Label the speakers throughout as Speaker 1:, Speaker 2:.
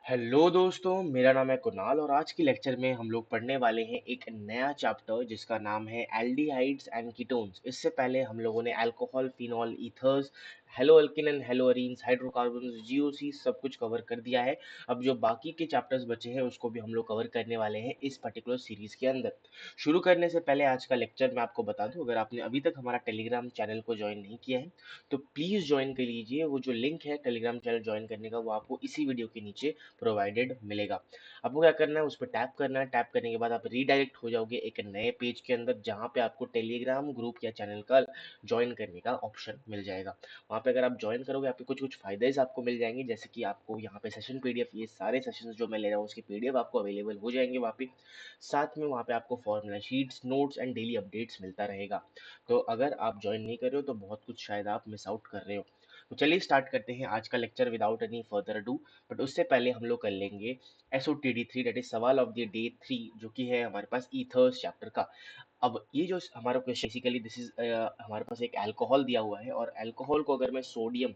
Speaker 1: Hello दोस्तों, मेरा नाम है कुणाल और आज की लेक्चर में हम लोग पढ़ने वाले हैं एक नया चैप्टर जिसका नाम है एल्डिहाइड्स एंड कीटोन्स। इससे पहले हम लोगों ने alcohol, phenol, ethers, hello alkene and hello arenes, hydrocarbons, GOC सब कुछ कवर कर दिया है। अब जो बाकी के चैप्टर्स बचे हैं उसको भी हम लोग कवर करने वाले हैं इस पर्टिकुलर सीरीज के अंदर। शुरू करने से पहले आज का लेक्चर मैं आपको बता दूं, अगर आपने अभी तक हमारा टेलीग्राम चैनल को ज्वाइन नहीं किया है तो प्लीज़ ज्वाइन कर लीजिए। वो जो लिंक है टेलीग्राम चैनल ज्वाइन करने का वो आपको इसी वीडियो के नीचे प्रोवाइडेड मिलेगा। आपको क्या करना है, उस पर टैप करना है। टैप करने के बाद आप रीडायरेक्ट हो जाओगे एक नए पेज के अंदर जहाँ पे आपको टेलीग्राम ग्रुप या चैनल का ज्वाइन करने का ऑप्शन मिल जाएगा। वहाँ पे अगर आप ज्वाइन करोगे आपके कुछ कुछ फायदे आपको मिल जाएंगे, जैसे कि आपको यहाँ पे सेशन पीडीएफ, ये सारे सेशंस जो मैं ले रहा हूँ उसकी पीडीएफ आपको अवेलेबल हो जाएंगे वहाँ पे। साथ में वहाँ पे आपको formula sheets, notes and daily updates मिलता रहेगा। तो अगर आप ज्वाइन नहीं कर रहे हो तो बहुत कुछ शायद आप मिस आउट कर रहे हो। तो चलिए स्टार्ट करते हैं आज का lecture without any further do. But उससे पहले हम लोग कर लेंगे SOTD3, दैट इज सवाल ऑफ द डे 3, जो कि है हमारे पास ईथर्स चैप्टर का। अब ये जो हमारा क्वेश्चन बेसिकली दिस इज हमारे पास एक अल्कोहल दिया हुआ है और अल्कोहल को अगर मैं सोडियम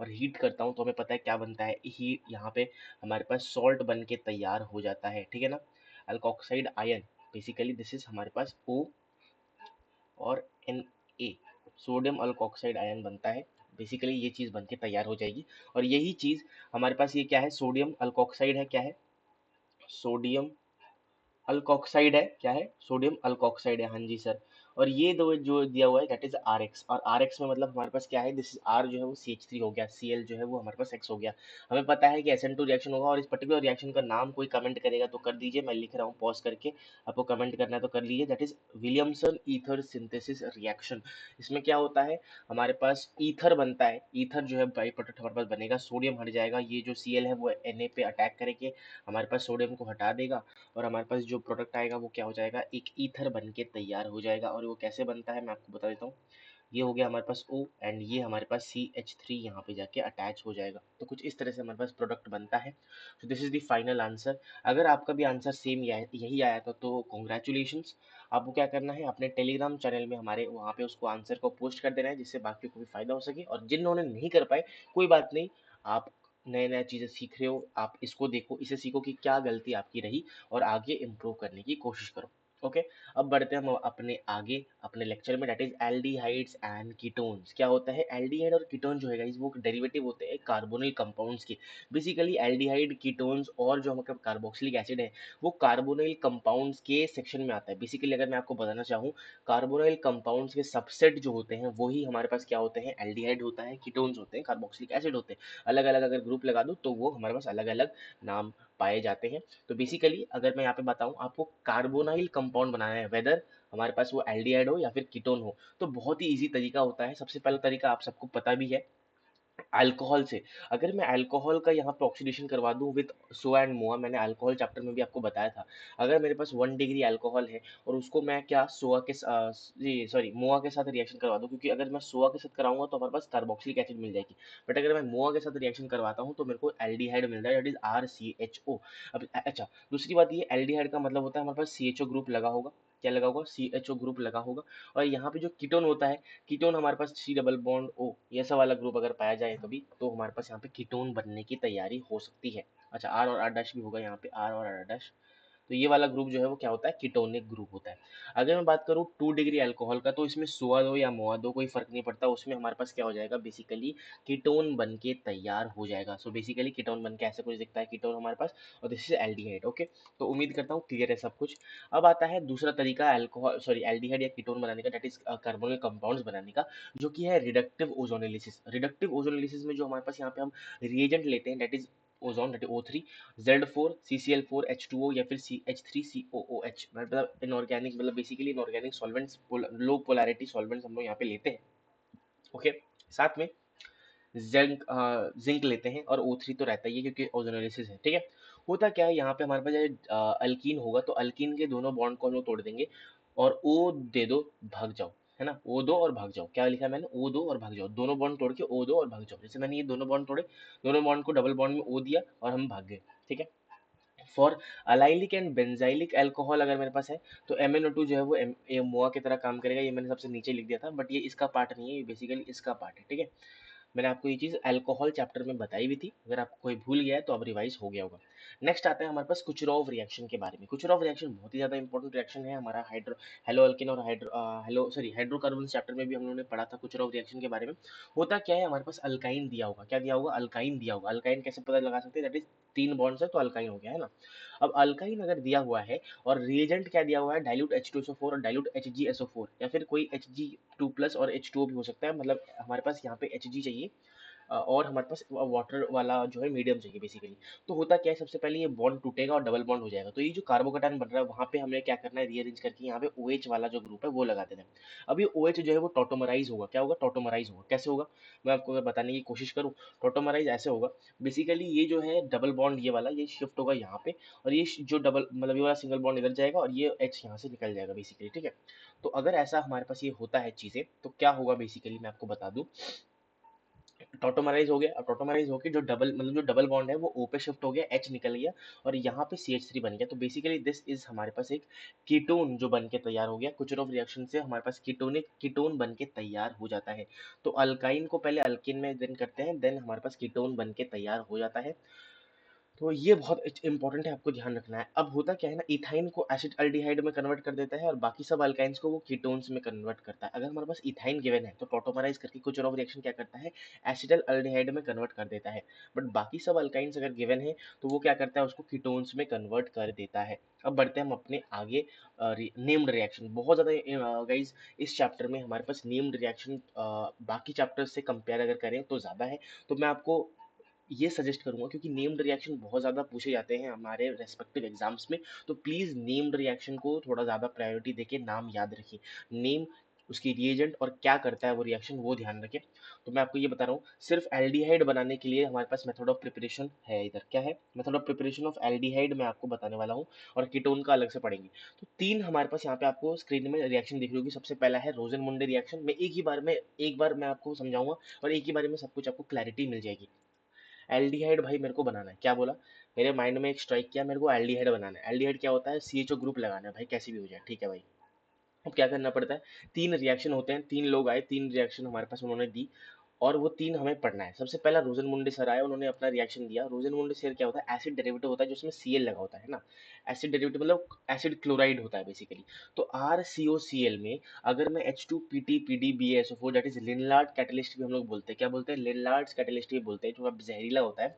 Speaker 1: और हीट करता हूँ तो हमें पता है क्या बनता है। हीट यहाँ पे हमारे पास सॉल्ट बन के तैयार हो जाता है, ठीक है ना। Alkoxide ion, basically this is हमारे पास O और Na, सोडियम अल्कोक्साइड आयन बनता है। बेसिकली ये चीज़ बन के तैयार हो जाएगी और यही चीज़ हमारे पास ये क्या है, सोडियम अल्कोक्साइड है। क्या है? सोडियम अल्कोक्साइड है। क्या है? सोडियम अल्कोक्साइड है, हाँ जी सर। और ये दो जो दिया हुआ है दैट इज RX, और RX में मतलब हमारे पास क्या है, दिस इज R जो है वो CH3 हो गया, Cl जो है वो हमारे पास X हो गया। हमें पता है कि SN2 रिएक्शन होगा और इस पर्टिकुलर रिएक्शन का नाम कोई कमेंट करेगा तो कर दीजिए, मैं लिख रहा हूँ पॉज करके। आपको कमेंट करना है तो कर लीजिए। That is Williamson ether synthesis reaction. इसमें क्या होता है, हमारे पास ईथर बनता है। ईथर जो है बाई प्रोडक्ट हमारे पास बनेगा, सोडियम हट जाएगा, ये जो Cl है वो Na पे अटैक करके हमारे पास सोडियम को हटा देगा और हमारे पास जो प्रोडक्ट आएगा वो क्या हो जाएगा, एक ईथर बन के तैयार हो जाएगा। और वो कैसे बनता है मैं आपको बता देता हूँ। ये हो गया हमारे पास O एंड ये हमारे पास CH3 यहाँ पे जाके अटैच हो जाएगा। तो कुछ इस तरह से हमारे पास प्रोडक्ट बनता है। तो this is the final answer. अगर आपका भी आंसर सेम यही आया था तो कॉन्ग्रेचुलेशंस। आपको क्या करना है, अपने टेलीग्राम चैनल में हमारे वहाँ पे उसको आंसर को पोस्ट कर देना है जिससे बाकी को भी फायदा हो सके। और जिन्होंने नहीं कर पाए कोई बात नहीं, आप नए नए चीज़ें सीख रहे हो, आप इसको देखो, इसे सीखो कि क्या गलती आपकी रही और आगे इम्प्रूव करने की कोशिश करो। ओके, अब बढ़ते हैं हम अपने आगे अपने लेक्चर में, that is aldehydes and ketones. क्या होता है एल्डिहाइड और कीटोन जो है गाइस, वो डेरिवेटिव होते हैं कार्बोनिल कंपाउंड्स के। बेसिकली एल्डिहाइड, कीटोन्स और जो हमारा कार्बोक्सिलिक एसिड है वो कार्बोनिल कंपाउंड्स के सेक्शन में आता है। बेसिकली अगर मैं आपको बताना चाहूँ, कार्बोनिल कंपाउंड्स के सबसेट जो होते हैं वही हमारे पास क्या होते हैं, एल्डिहाइड होता है, कीटोन्स होते हैं, कार्बोक्सिलिक एसिड होते हैं। अलग अलग अगर ग्रुप लगा दूँ तो वो हमारे पास अलग अलग नाम पाए जाते हैं। तो बेसिकली अगर मैं यहाँ पे बताऊँ आपको, कार्बोनाइल कंपाउंड बनाना है, वेदर हमारे पास वो एल्डिहाइड हो या फिर कीटोन हो, तो बहुत ही इजी तरीका होता है। सबसे पहला तरीका आप सबको पता भी है, अल्कोहल से। अगर मैं अल्कोहल का यहाँ पे ऑक्सीडेशन करवा दूं विद सोआ एंड मोआ, मैंने अल्कोहल चैप्टर में भी आपको बताया था। अगर मेरे पास 1 डिग्री अल्कोहल है और उसको मैं क्या सोआ के जी सॉरी मोआ के साथ रिएक्शन करवा दूं, क्योंकि अगर मैं सोआ के साथ कराऊंगा तो हमारे पास कार्बोक्सिलिक एसिड मिल जाएगी। बट अगर मैं मोआ के साथ रिएक्शन करवाता हूँ तो मेरे को एल्डिहाइड मिल रहा है, दैट इज RCHO। अब अच्छा, दूसरी बात ये, एल्डिहाइड का मतलब होता है हमारे पास CHO ग्रुप लगा होगा। क्या लगा होगा? CHO ग्रुप लगा होगा। और यहाँ पे जो कीटोन होता है, कीटोन हमारे पास C डबल बॉन्ड O, ये सब वाला ग्रुप अगर पाया जाए कभी तो हमारे पास यहाँ पे कीटोन बनने की तैयारी हो सकती है। अच्छा, R और R डैश भी होगा यहाँ पे, R और R डैश। तो ये वाला ग्रुप जो है वो क्या होता है, कीटोनिक ग्रुप होता है। अगर मैं बात करूँ 2 डिग्री अल्कोहल का, तो इसमें सोआ दो या मोआ दो कोई फर्क नहीं पड़ता, उसमें हमारे पास क्या हो जाएगा, बेसिकली कीटोन बन के तैयार हो जाएगा। सो बेसिकली कीटोन बन के ऐसे कुछ दिखता है कीटोन हमारे पास, और दिस इज एल्डिहाइड। ओके, तो उम्मीद करता हूँ क्लियर है सब कुछ। अब आता है दूसरा तरीका अल्कोहल सॉरी एल्डिहाइड या कीटोन बनाने का, दैट इज कार्बोनिल कंपाउंड्स बनाने का, जो कि है रिडक्टिव ओजोनेलिसिस। रिडक्टिव ओजोनेलिसिस में जो हमारे पास यहाँ पे हम रिएजेंट लेते हैं, that is ozone, that is O3, Z4 CCl4 H2O या फिर CH3 COOH, मतलब इनऑर्गेनिक, मतलब बेसिकली इनऑर्गेनिक सॉल्वेंट्स, लो पोलैरिटी सॉल्वेंट्स हम लोग यहाँ पे लेते हैं। ओके, साथ में जिंक जिंक लेते हैं और O3 तो रहता ही है क्योंकि ओजोनोलिसिस है, ठीक है। होता क्या है, यहाँ पे हमारे पास जब अल्कीन होगा तो अल्कीन के दोनों बॉन्ड को हम लोग तोड़ देंगे और O दे दो, भाग जाओ, है ना। O दो और भाग जाओ, क्या लिखा है मैंने, O दो और भाग जाओ, दोनों बॉन्ड तोड़ के O दो और भाग जाओ। जैसे मैंने ये दोनों बॉन्ड तोड़े, दोनों बॉन्ड को डबल बॉन्ड में O दिया और हम भाग गए, ठीक है। For allylic and benzylic alcohol अगर मेरे पास है तो MnO2 जो है वो मोआ की तरह काम करेगा। ये मैंने सबसे नीचे लिख दिया था बट ये इसका पार्ट नहीं है, ये बेसिकली इसका पार्ट है, ठीक है। मैंने आपको ये चीज़ अल्कोहल चैप्टर में बताई भी थी, अगर आपको कोई भूल गया है तो अब रिवाइज हो गया होगा। नेक्स्ट आता है हमारे पास कुचरॉव रिएक्शन के बारे में। कुचरॉव रिएक्शन बहुत ही ज़्यादा इंपॉर्टेंट रिएक्शन है हमारा हेलो अल्किन और हाइड्रोकार्बन चैप्टर में भी हम लोगों ने पढ़ा था कुचरॉव रिएक्शन के बारे में। होता क्या है, हमारे पास अल्काइन दिया होगा, क्या दिया होगा, अल्काइन दिया होगा। अल्काइन कैसे पता लगा सकते हैं, दैट इज 3 बॉन्ड्स है तो अल्काइन हो गया है ना। अब अल्काइन अगर दिया हुआ है और रिएजेंट क्या दिया हुआ है, डाइल्यूट H2SO4 और डाइल्यूट HgSO4 या फिर कोई Hg2+ और H2O भी हो सकता है, मतलब हमारे पास यहाँ पे Hg चाहिए और हमारे पाच वाटर वाला जो है मीडियम चाहिए बेसिकली। तो होता क्या है, सबसे पहले ये बॉन्ड टूटेगा और डबल बॉन्ड हो जाएगा, तो ये जो कार्बोकैटायन बन रहा है वहाँ पे हमें क्या करना है, रीअरेंज करके यहाँ पे OH वाला जो ग्रुप है वो लगा देना है। अब ये OH जो है वो टॉटोमराइज होगा, क्या होगा, टॉटोमराइज होगा। कैसे होगा, मैं आपको अगर बताने की कोशिश करूँ, टॉटोमराइज ऐसे होगा, बेसिकली ये जो है डबल बॉन्ड ये वाला ये शिफ्ट होगा यहाँ पे, और ये जो डबल मतलब ये वाला सिंगल बॉन्ड इधर जाएगा और ये H यहाँ से निकल जाएगा बेसिकली, ठीक है। तो अगर ऐसा हमारे पास ये होता है चीजें, तो क्या होगा बेसिकली मैं आपको बता दूं, टॉटोमराइज हो गया। अब टॉटोमराइज होकर जो डबल मतलब जो डबल बॉन्ड है वो O पे शिफ्ट हो गया, H निकल गया और यहाँ पे CH3 बन गया। तो बेसिकली दिस इज हमारे पास एक कीटोन जो बन के तैयार हो गया। कुचरॉफ रिएक्शन से हमारे पास कीटोन बन के तैयार हो जाता है। तो अल्काइन को पहले अल्किन में देन करते हैं, देन हमारे पास कीटोन बन के तैयार हो जाता है। तो ये बहुत इंपॉर्टेंट है, आपको ध्यान रखना है। अब होता क्या है ना, इथाइन को एसिड अल्डिहाइड में कन्वर्ट कर देता है और बाकी सब अल्काइंस को वो कीटोन्स में कन्वर्ट करता है। अगर हमारे पास इथाइन गिवन है तो टॉटोमराइज करके कुचरॉफ रिएक्शन क्या करता है, एसिडल अल्डिहाइड में कन्वर्ट कर देता है। बट बाकी सब अल्काइंस अगर गिवन है तो वो क्या करता है, उसको कीटोन्स में कन्वर्ट कर देता है। अब बढ़ते हैं हम अपने आगे, नेम्ड रिएक्शन। बहुत ज़्यादा गाइज इस चैप्टर में हमारे पास नेम्ड रिएक्शन बाकी चैप्टर से कंपेयर अगर करें तो ज़्यादा है। तो मैं आपको ये सजेस्ट करूंगा, क्योंकि नेम्ड रिएक्शन बहुत ज़्यादा पूछे जाते हैं हमारे रेस्पेक्टिव एग्जाम्स में, तो प्लीज़ नेम्ड रिएक्शन को थोड़ा ज़्यादा प्रायोरिटी देके नाम याद रखिए। नेम, उसकी रिएजेंट और क्या करता है वो रिएक्शन, वो ध्यान रखें। तो मैं आपको ये बता रहा हूँ, सिर्फ एल्डिहाइड बनाने के लिए हमारे पास मेथड ऑफ प्रिपरेशन है। इधर क्या है, method of preparation of aldehyde मैं आपको बताने वाला हूँ, और कीटोन का अलग से पढ़ेंगे। तो 3 हमारे पास यहाँ पे आपको स्क्रीन में रिएक्शन दिख रही होगी। सबसे पहला है रोजन मुंडे रिएक्शन। मैं एक बार मैं आपको समझाऊंगा और एक ही बार में सब कुछ आपको क्लैरिटी मिल जाएगी। एल्डिहाइड भाई मेरे को बनाना है, क्या बोला, मेरे माइंड में एक स्ट्राइक किया, मेरे को एल्डिहाइड बनाना है। एल्डिहाइड क्या होता है, CHO ग्रुप लगाना है भाई, कैसे भी हो जाए, ठीक है भाई। अब क्या करना पड़ता है, 3 रिएक्शन होते हैं, 3 लोग आए, 3 रिएक्शन हमारे पास उन्होंने दी और वो 3 हमें पढ़ना है। सबसे पहला रोजन मुंडे सर आए, उन्होंने अपना रिएक्शन दिया। रोजन मुंडे सर क्या होता है, एसिड डेरिवेटिव होता है जिसमें Cl लगा होता है ना। एसिड डेरिवेटिव मतलब एसिड क्लोराइड होता है बेसिकली। तो RCOCl में अगर मैं H2PT PDBaSO4 that is लिनलार्ड catalyst भी हम लोग बोलते हैं, क्या बोलते हैं, लिनलार्ड कैटलिस्ट भी बोलते हैं, जो अब जहरीला होता है।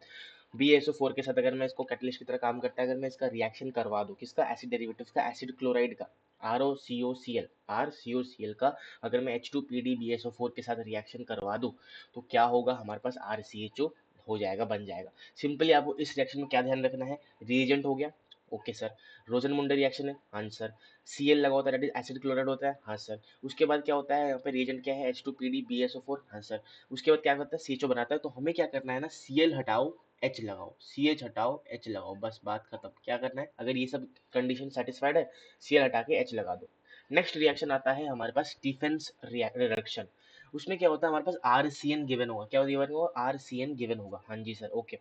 Speaker 1: BaSO4 के साथ अगर मैं इसको कैटलिस्ट की तरह काम करता है, अगर मैं इसका रिएक्शन करवा दूं, किसका, एसिड डेरिवेटिव का, एसिड क्लोराइड का, RCOCl का, अगर मैं H2PDBaSO4 के साथ रिएक्शन करवा दूं, तो क्या होगा, हमारे पास RCHO हो जाएगा, बन जाएगा। सिंपली आपको इस रिएक्शन में क्या ध्यान रखना है, रिएजेंट हो गया, ओके सर। रोजन मुंडे रिएक्शन है, हाँ सर। Cl लगा होता है, दैट इज एसिड क्लोराइड होता है, हाँ सर। उसके बाद क्या होता है, यहाँ पे रिएजेंट क्या है, H2PDBaSO4, हाँ सर। उसके बाद क्या करता है, CHO बनाता है। तो हमें क्या करना है ना, Cl हटाओ, H लगाओ, CH हटाओ, H लगाओ, बस बात खत्म। क्या करना है, अगर ये सब कंडीशन सेटिस्फाइड है, Cl हटा के H लगा दो। नेक्स्ट रिएक्शन आता है हमारे पास स्टीफेंस रिडक्शन। उसमें क्या होता है, हमारे पास RCN गिवन होगा, क्या गिवन होगा, RCN गिवन होगा, हाँ जी सर, ओके।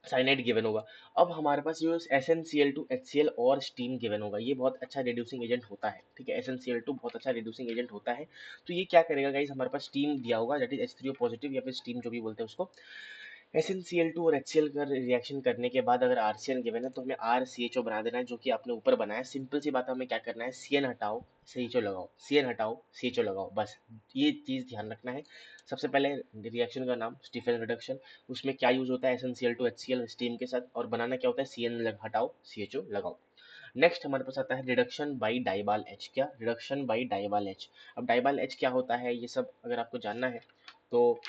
Speaker 1: साइनाइड गिवन होगा। अब हमारे पास ये SnCl2HCl और स्टीम गिवन होगा। ये बहुत अच्छा रिड्यूसिंग एजेंट होता है, ठीक है, SnCl2 बहुत अच्छा रिड्यूसिंग एजेंट होता है। तो ये क्या करेगा गाइस, हमारे पास स्टीम दिया होगा, दैट इज H3O पॉजिटिव या फिर स्टीम जो भी बोलते हैं उसको। SnCl2 और HCl का रिएक्शन करने के बाद अगर RCN गिवन है तो हमें RCHO बना देना है, जो कि आपने ऊपर बनाया। सिंपल सी बात है, हमें क्या करना है, CN हटाओ, CHO लगाओ, CN हटाओ, CHO लगाओ, बस ये चीज़ ध्यान रखना है। सबसे पहले रिएक्शन का नाम स्टीफन रिडक्शन, उसमें क्या यूज होता है, SnCl2HCl स्टीम के साथ, और बनाना क्या होता है, CN हटाओ, CHO लगाओ। नेक्स्ट हमारे पास आता है रिडक्शन बाई डाइबाल एच। क्या, रिडक्शन बाई डाइबाल एच। अब डाइबाल एच क्या होता है, ये सब अगर आपको जानना है तो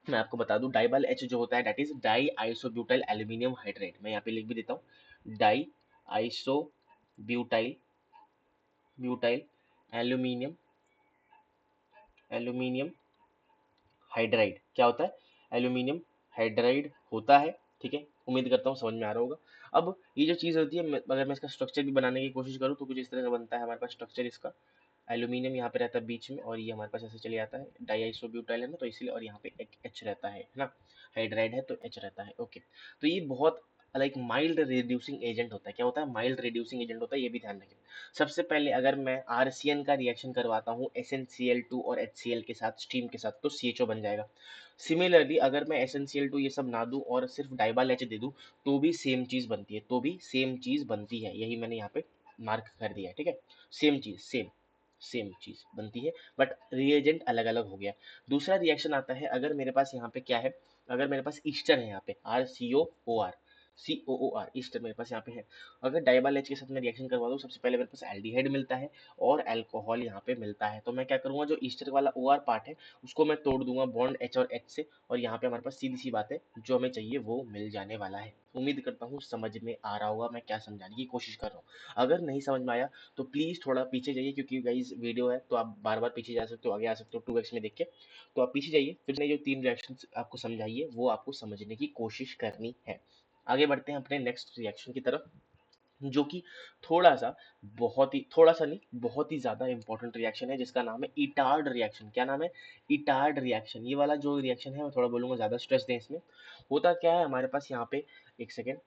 Speaker 1: मैं आपको बता दूं, डाइबाल एच जो होता है that is diisobutyl aluminium hydrate. मैं यहाँ पे लिख भी देता हूँ, diisobutyl butyl aluminium aluminium hydride. क्या होता है, एल्यूमिनियम हाइड्राइड होता है, ठीक है। उम्मीद करता हूँ समझ में आ रहा होगा। अब ये जो चीज़ होती है, अगर मैं इसका स्ट्रक्चर भी बनाने की कोशिश करूँ तो कुछ इस तरह का बनता है हमारे पास स्ट्रक्चर इसका। एल्यूमिनियम यहाँ पे रहता है बीच में और ये हमारे पास ऐसे चले जाता है, डाईआइसोब्यूटाइल है ना, तो इसलिए, और यहाँ पे एक H रहता है ना, हाइड्राइड है तो H रहता है, ओके। तो ये बहुत लाइक माइल्ड रिड्यूसिंग एजेंट होता है। क्या होता है? माइल्ड रिड्यूसिंग एजेंट होता है, ये भी ध्यान रखें। सबसे पहले अगर मैं आरसीएन का रिएक्शन करवाता हूँ SnCl2 और HCl के साथ, स्टीम के साथ, तो CHO बन जाएगा। सिमिलरली अगर मैं SnCl2 ये सब ना दूं और सिर्फ डाइबाल एच दे दूं, तो भी सेम चीज बनती है, तो भी सेम चीज बनती है। यही मैंने यहाँ पे मार्क कर दिया है, ठीक है। सेम चीज, सेम सेम चीज बनती है, बट रिएजेंट अलग अलग हो गया। दूसरा रिएक्शन आता है, अगर मेरे पास यहाँ पे क्या है, अगर मेरे पास ईस्टर है, यहाँ पे RCOOR ईस्टर मेरे पास यहाँ पे है। अगर डाइबाल एच के साथ मैं रिएक्शन करवा दूँ, सबसे पहले मेरे पास एल्डिहाइड मिलता है और अल्कोहल यहाँ पे मिलता है। तो मैं क्या करूंगा, जो ईस्टर वाला OR पार्ट है उसको मैं तोड़ दूंगा बॉन्ड H और H से, और यहाँ पे हमारे पास सीधी सी बात है, जो हमें चाहिए वो मिल जाने वाला है। उम्मीद करता हूँ समझ में आ रहा होगा मैं क्या समझाने की कोशिश कर रहा हूँ। अगर नहीं समझ में आया तो प्लीज थोड़ा पीछे जाइए, क्योंकि गाइस वीडियो है तो आप बार बार पीछे जा सकते हो, आगे आ सकते हो 2x में देख के। तो आप पीछे जाइए, फिर मैंने जो 3 रिएक्शन आपको समझाइए वो आपको समझने की कोशिश करनी है। आगे बढ़ते हैं अपने नेक्स्ट रिएक्शन की तरफ, जो कि थोड़ा सा, बहुत ही, थोड़ा सा नहीं, बहुत ही ज्यादा इंपॉर्टेंट रिएक्शन है, जिसका नाम है इटार्ड रिएक्शन। क्या नाम है? Etard reaction. ये वाला जो रिएक्शन है मैं थोड़ा बोलूंगा, ज्यादा स्ट्रेस दें इसमें। होता क्या है हमारे पास यहाँ पे, एक सेकेंड,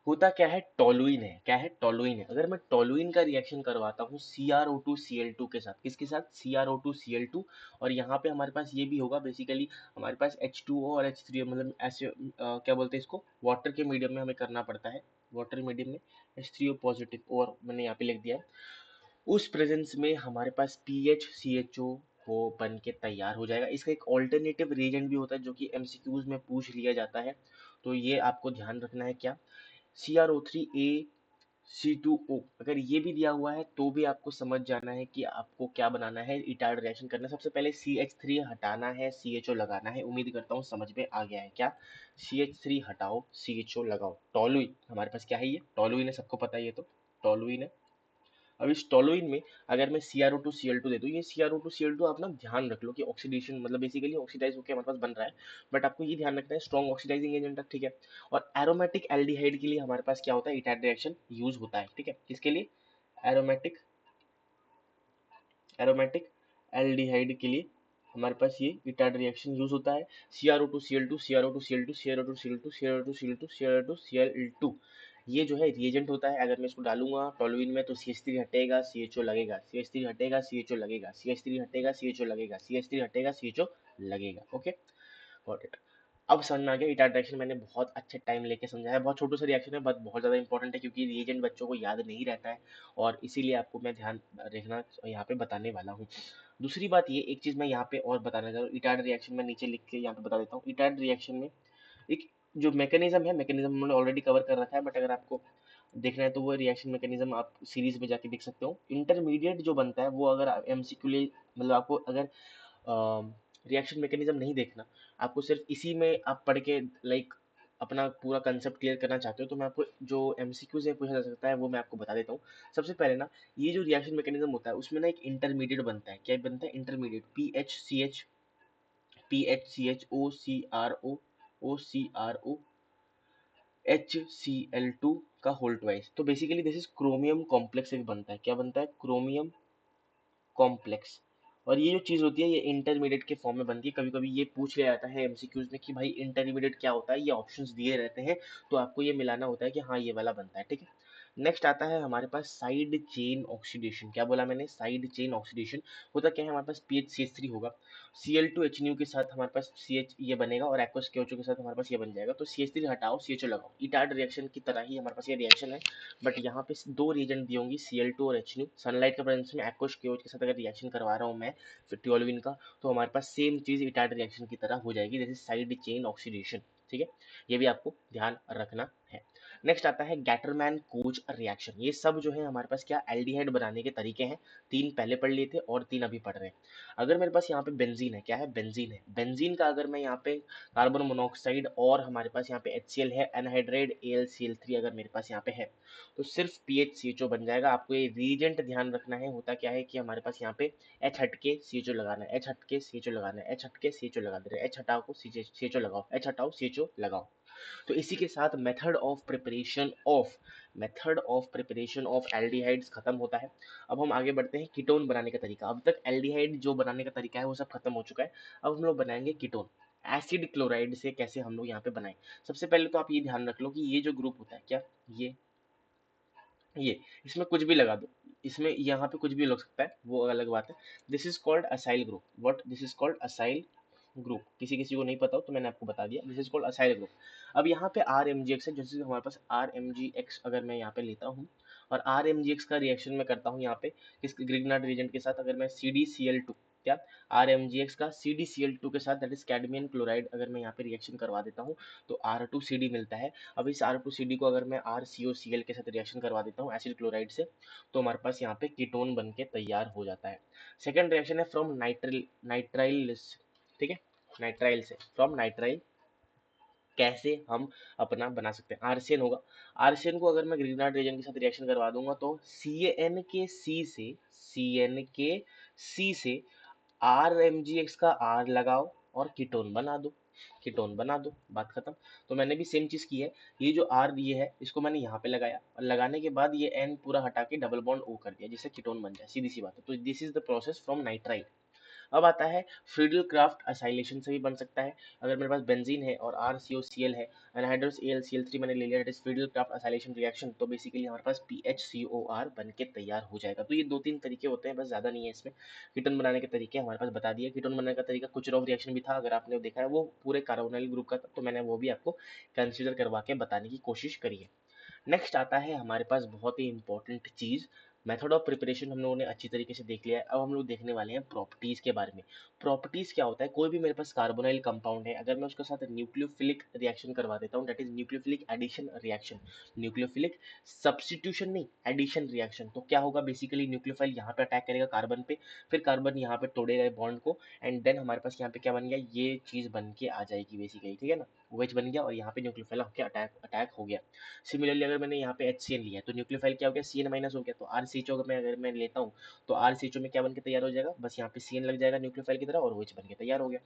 Speaker 1: होता क्या है, टोलुइन है। क्या है? टोलुइन है। अगर मैं टोलुइन का रिएक्शन करवाता हूँ CrO2Cl2 के साथ, किसके साथ? CrO2Cl2। और यहाँ पे हमारे पास ये भी होगा, बेसिकली हमारे पास H2O और H3O, मतलब ऐसे क्या बोलते हैं इसको, वाटर के मीडियम में हमें करना पड़ता है, वाटर मीडियम में H3O पॉजिटिव, और मैंने यहाँ पे लिख दिया है। उस प्रेजेंस में हमारे पास PHCHO वो बन के तैयार हो जाएगा। इसका एक ऑल्टरनेटिव रिएजेंट भी होता है, जो कि MCQs में पूछ लिया जाता है, तो ये आपको ध्यान रखना है। क्या? CrO3A C2O, अगर ये भी दिया हुआ है तो भी आपको समझ जाना है कि आपको क्या बनाना है, इटार्ड रिएक्शन करना है। सबसे पहले CH3 हटाना है, CHO लगाना है। उम्मीद करता हूँ समझ में आ गया है। क्या? CH3 हटाओ, CHO लगाओ। टोलुइन हमारे पास क्या है? ये टोलुइन है, सबको पता है ये तो, टोलुइन है। अब इस टोलुइन में अगर मैं CrO2Cl2 दे दूं, ये CrO2Cl2 आप ना ध्यान रख लो कि ऑक्सीडेशन, मतलब बेसिकली ऑक्सीडाइज होकर हमारे पास बन रहा है, बट आपको ये ध्यान रखना है स्ट्रॉन्ग ऑक्सीडाइजिंग एजेंट है, ठीक है। और एरोमेटिक एल्डिहाइड के लिए हमारे पास क्या होता है, इटार्ड रिएक्शन यूज होता है, ठीक है। किसके लिए? एरोमेटिक एरोमेटिक एल्डिहाइड के लिए हमारे पास ये इटार्ड रिएक्शन यूज होता है। CrO2Cl2 CrO2Cl2 CrO2Cl2 CrO2Cl2 CrO2Cl2, ये जो है रिएजेंट होता है। अगर मैं इसको डालूंगा टोलुइन में तो CH3 हटेगा, CHO लगेगा, CH3 हटेगा, CHO लगेगा, CH3 हटेगा, CHO लगेगा, CH3 हटेगा, CHO लगेगा। Okay, got it. अब समझ में आ गया। इटार रिएक्शन मैंने बहुत अच्छे टाइम लेके समझाया है, बहुत छोटू सा रिएक्शन है, बट बहुत ज़्यादा इंपॉर्टेंट है, क्योंकि रिएजेंट बच्चों को याद नहीं रहता है, और इसीलिए आपको मैं ध्यान रखना यहाँ पे बताने वाला हूँ। दूसरी बात ये, एक चीज़ मैं यहाँ पे और बताना चाह रहा हूँ, इटार्ड रिएक्शन में नीचे लिख के यहाँ पे बता देता हूँ। इटार्ड रिएक्शन में एक जो मैकेनिज्म है, मैकेनिज्म हमने ऑलरेडी कवर कर रखा है, बट अगर आपको देखना है तो वो रिएक्शन मैकेनिज्म आप सीरीज में जाके देख सकते हो। इंटरमीडिएट जो बनता है वो, अगर MCQ लिए, मतलब आपको अगर रिएक्शन मैकेनिज्म नहीं देखना, आपको सिर्फ इसी में आप पढ़ के लाइक अपना पूरा कंसेप्ट क्लियर करना चाहते हो, तो मैं आपको जो MCQ से पूछा जा सकता है वो मैं आपको बता देता हूँ। सबसे पहले ना, ये जो रिएक्शन मैकेनिज्म होता है उसमें ना एक इंटरमीडिएट बनता है। क्या बनता है? Intermediate. PHCH, PHCHO, CrO, OCrO, का होल ट्वाइस। तो basically this is chromium complex एक बनता है। क्या बनता है? Chromium complex. और ये जो चीज होती है ये इंटरमीडिएट के फॉर्म में बनती है। कभी कभी ये पूछ लिया जाता है MCQs में कि भाई इंटरमीडिएट क्या होता है, ये ऑप्शंस दिए रहते हैं, तो आपको ये मिलाना होता है कि हाँ ये वाला बनता है, ठीक है। नेक्स्ट आता है हमारे पास साइड चेन ऑक्सीडेशन। क्या बोला मैंने? Side chain oxidation. होता क्या है, हमारे पास PHCH3 होगा, Cl2HNU के साथ हमारे पास CH ये बनेगा, और एक्वस KO2 के साथ हमारे पास ये बन जाएगा। तो CH3 हटाओ, CHO लगाओ। इटार्ड रिएक्शन की तरह ही हमारे पास ये रिएक्शन है, बट यहाँ पे दो रिएजेंट दी होंगी, Cl2 और HNU। सनलाइट के प्रेजेंस में एक्वस KOH के साथ अगर रिएक्शन करवा रहा हूँ मैं फिर टोल्यूइन का, तो हमारे पास सेम चीज इटार्ड रिएक्शन की तरह हो जाएगी, जैसे साइड चेन ऑक्सीडेशन, ठीक है। ये भी आपको ध्यान रखना है। नेक्स्ट आता है गैटरमैन कोच रिएक्शन। ये सब जो है हमारे पास क्या, एल्डिहाइड बनाने के तरीके हैं। 3 पहले पढ़ लिए थे और 3 अभी पढ़ रहे हैं। अगर मेरे पास यहाँ पे बेंजीन है, क्या है? बेंजीन है। बेंजीन का अगर मैं यहाँ पे कार्बन मोनोऑक्साइड, और हमारे पास यहाँ पे HCl है, एनहाइड्राइड AlCl3 अगर मेरे पास यहाँ पे है, तो सिर्फ PHCHO बन जाएगा। आपको ये रीजेंट ध्यान रखना है। होता क्या है कि हमारे पास यहाँ पे H हट के CHO लगाना है, H हट के CHO लगाना है, H हट के CHO लगा दे रहे हैं, H हटाओ को CHO लगाओ, H हटाओ CHO लगाओ। तो इसी के साथ method of preparation of aldehydes खत्म होता है। अब हम आगे बढ़ते हैं कीटोन बनाने का तरीका। अब तक एल्डिहाइड जो बनाने का तरीका है वो सब खत्म हो चुका है। अब हम लोग बनाएंगे कीटोन। एसिड क्लोराइड से कैसे हम लोग यहाँ पे बनाए। सबसे पहले तो आप ये ध्यान रख लो कि ये जो ग्रुप होता है क्या, ये इसमें कुछ भी लगा दो, इसमें यहाँ पे कुछ भी लग सकता है, वो अलग बात है। This is called acyl group. What this is called acyl group, किसी किसी को नहीं पता हो तो मैंने आपको बता दिया, this is called acyl group. अब यहाँ पे आर एम जी एक्स है, जैसे हमारे पास आर एम जी एक्स अगर मैं यहाँ पे लेता हूँ और आर एम जी एक्स का रिएक्शन मैं करता हूँ यहाँ पे किस ग्रिग्नार्ड रिएजेंट के साथ, अगर मैं C D C L two, क्या आर एम जी एक्स का C D C L two के साथ दैट इज कैडमियम क्लोराइड अगर मैं यहाँ पे रिएक्शन करवा देता हूँ तो आर टू सी डी मिलता है। अब इस आर टू सी डी को अगर मैं are C O C L के साथ रिएक्शन करवा देता हूँ एसिड क्लोराइड से, तो हमारे पास यहाँ पे कीटोन बन के तैयार हो जाता है। सेकेंड रिएक्शन है फ्रॉम नाइट्रिल नाइट्राइल, ठीक है, नाइट्राइल से, फ्रॉम नाइट्राइल कैसे हम अपना बना सकते हैं, आरसीएन होगा। आरसीएन को अगर मैं ग्रिग्नार्ड रीजन के साथ रिएक्शन करवा दूंगा तो सी एन के सी से आर एम जी एक्स का आर लगाओ और कीटोन बना दो, कीटोन बना दो, बात खत्म। तो मैंने भी सेम चीज की है, ये जो आर ये है इसको मैंने यहाँ पे लगाया और लगाने के बाद ये एन पूरा हटा के डबल बॉन्ड ओ कर दिया जिससे कीटोन बन जाए, सीधी सी बात है। तो this is the process from nitrile. अब आता है फ्रीडल क्राफ्ट असाइलेशन से भी बन सकता है। अगर मेरे पास बेंजीन है और R C O C L है, anhydrous A L C L three मैंने ले लिया, it is Friedel Crafts acylation reaction, तो बेसिकली हमारे पास P H C O R बन के तैयार हो जाएगा। तो ये दो तीन तरीके होते हैं, बस ज़्यादा नहीं है इसमें। कीटोन बनाने के तरीके हमारे पास बता दिए। कीटोन बनाने का तरीका कुछ ऑफ रिएक्शन भी था, अगर आपने देखा है वो पूरे कार्बोनाइल ग्रुप का था, तो मैंने वो भी आपको कंसिडर करवा के बताने की कोशिश करी है। नेक्स्ट आता है हमारे पास बहुत ही इंपॉर्टेंट चीज, मेथड ऑफ प्रिपरेशन हम लोगों ने अच्छी तरीके से देख लिया है। अब हम लोग देखने वाले हैं प्रॉपर्टीज के बारे में। प्रॉपर्टीज क्या होता है, कोई भी मेरे पास कार्बोनाइल कंपाउंड है अगर मैं उसके साथ न्यूक्लियोफिलिक रिएक्शन करवा देता हूँ, that is nucleophilic addition reaction, nucleophilic substitution नहीं, एडिशन रिएक्शन, तो क्या होगा बेसिकली न्यूक्लियोफाइल यहाँ पे अटैक करेगा कार्बन पे, फिर कार्बन यहाँ पे तोड़ेगा बॉन्ड को, एंड देन हमारे पास यहाँ पे क्या बन गया, ये चीज बन के आ जाएगी बेसिकली, ठीक है ना, OH बन गया और यहाँ पे न्यूक्लियोफाइल होकर अटैक अटैक हो गया। सिमिलरली अगर मैंने यहाँ पे HCN लिया है तो न्यूक्लियोफाइल क्या हो गया, CN माइनस हो गया, तो RCHO अगर मैं लेता हूँ तो RCHO में क्या बन के तैयार हो जाएगा, बस यहाँ पे CN लग जाएगा न्यूक्लियोफाइल की तरह और OH बन के तैयार हो गया।